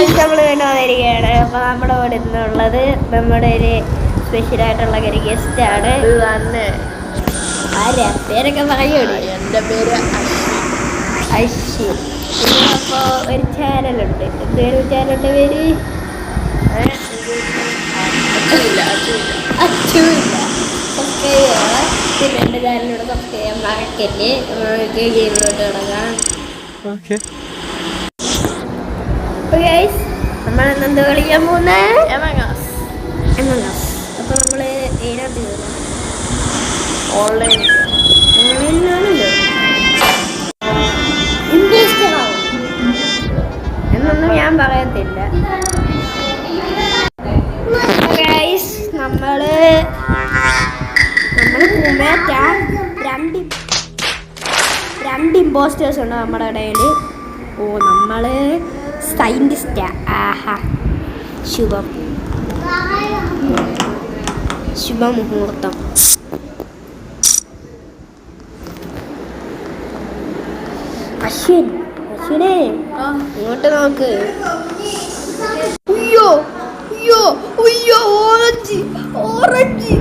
നമ്മൾ കൊണ്ടുവന്നിരിക്കുകയാണ്. അപ്പൊ നമ്മുടെ ഇവിടെ നിന്നുള്ളത് നമ്മുടെ ഒരു സ്പെഷ്യലായിട്ടുള്ള ഒരു ഗസ്റ്റാണ്. ആരാ പേരൊക്കെ പറയുള്ളൂ. എൻ്റെ പേര് അശ്വി. അപ്പോൾ ഒരു ചാനലുണ്ട്. എന്തൊരു ചാനലിൻ്റെ പേര്? അച്ചുവില്ല. സബ്സ്ക്രൈബ് ചെയ്യണം. പിന്നെ എൻ്റെ ചാനലിലൂടെ സബ്സ്ക്രൈബ് ചെയ്യാൻ മറക്കല്ലേ. നമുക്ക് ഗെയിമിലോട്ട് കിടക്കാം. ഓക്കെ. നമ്മൾ എന്ത് കളിക്കാൻ പോകുന്നത്? അപ്പോൾ നമ്മൾ ഏതിനകത്ത് ഓൺലൈനിലാണല്ലോ ഇൻട്രസ്റ്റ് ആവും എന്നൊന്നും ഞാൻ പറയത്തില്ല. നമ്മള് രണ്ട് ഇമ്പോസ്റ്റേഴ്സ് ഉണ്ട് നമ്മുടെ ഇടയിൽ. ഓ നമ്മള് സയന്റിസ്റ്റാ. ആഹാ ശുഭമുഹൂർത്തം. അശ്വിനെ ഇങ്ങോട്ട് നോക്ക്. അയ്യോ അയ്യോ അയ്യോ ഓറഞ്ച് ഓറഞ്ച്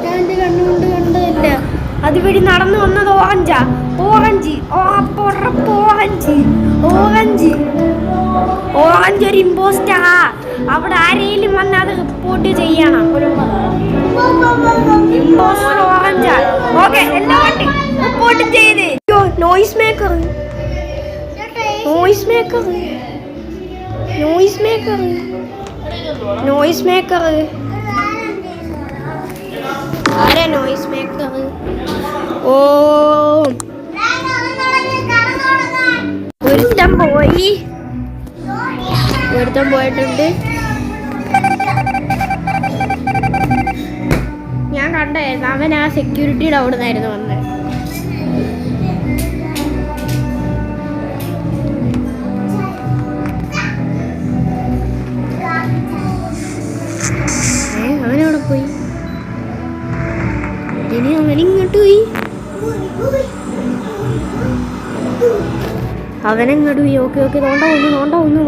ഞാൻ എൻ്റെ കണ്ണുകൊണ്ട് കണ്ടതല്ല. അതുവഴി നടന്നു വന്നത് ഓറഞ്ച് ഓറഞ്ച് ഒരു ഇമ്പോസ്റ്റാ. അവിടെ ആരെങ്കിലും വന്ന് അത് റിപ്പോർട്ട് ചെയ്യണം. ഇമ്പോസ്റ്റർ ഓറഞ്ചാ. ഓക്കെ എല്ലാവരും റിപ്പോർട്ട് ചെയ്ത്. നോയിസ് മേക്കർ ആരാ നോയിസ് മേക്കർ? ഓ ഒരുത്തൻ പോയിട്ടുണ്ട്. ഞാൻ കണ്ടായിരുന്നു. അവൻ ആ സെക്യൂരിറ്റിയുടെ അവിടെ നിന്നായിരുന്നു വന്നത്. അവനവിടെ പോയി. ഇനി അവനിങ്ങോട്ട് പോയി. അവനെങ്ങോട്ട് പോയി. ഓക്കെ നോണ്ട ഒന്ന്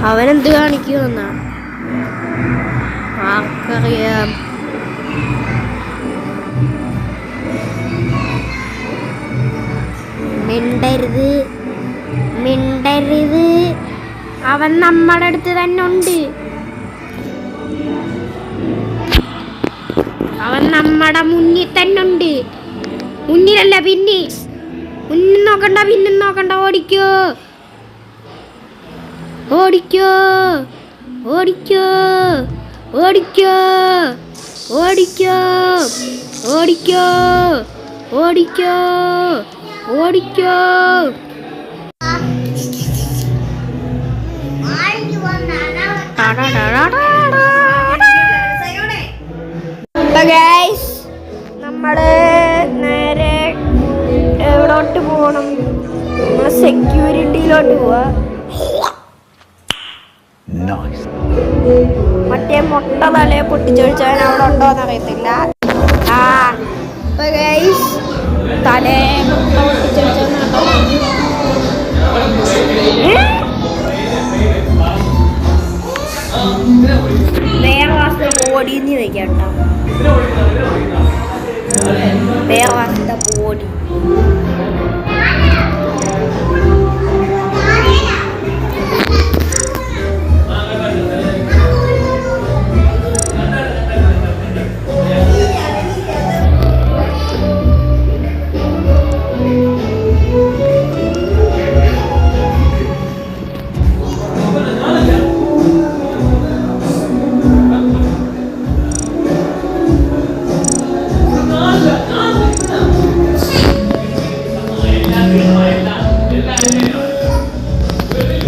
അവനെന്ത് കാണിക്കുമെന്നാ ആർക്കറിയാം. മിണ്ടരുത്. അവൻ നമ്മുടെ അടുത്ത് തന്നെ ഉണ്ട്. അവൻ നമ്മുടെ മുന്നിൽ തന്നെ ഉണ്ട്. മുന്നിലല്ല മുന്നിൽ നോക്കണ്ട, പിന്നും നോക്കണ്ട. ഓടിക്കോ. നമ്മള് നേരെ എവിടോട്ട് പോകണം? നമ്മള് സെക്യൂരിറ്റിയിലോട്ട് പോവാ. മറ്റേ മുട്ട തലയെ പൊട്ടിച്ചൊഴിച്ചവൻ അവിടെ ഉണ്ടോന്ന് അറിയത്തില്ല. തലേ മുട്ട പൊട്ടിച്ചൊഴിച്ചവനുണ്ടോ? വേറെ വാസത്തെ ബോഡിന്ന് ചോദിക്കാം കേട്ടോ. വേറെ വാസത്തെ ബോഡി.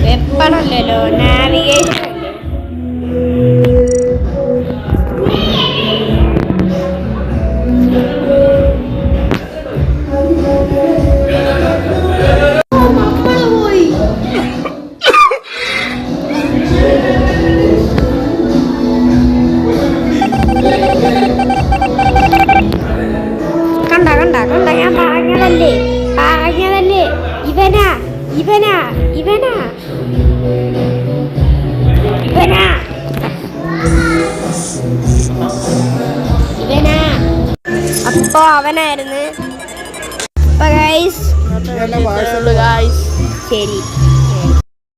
വെപ്പണല്ലോ നാവിഗേഷൻ. ഇപ്പൊ അവനായിരുന്നു. അപ്പൊ ഗൈസ് ശരി.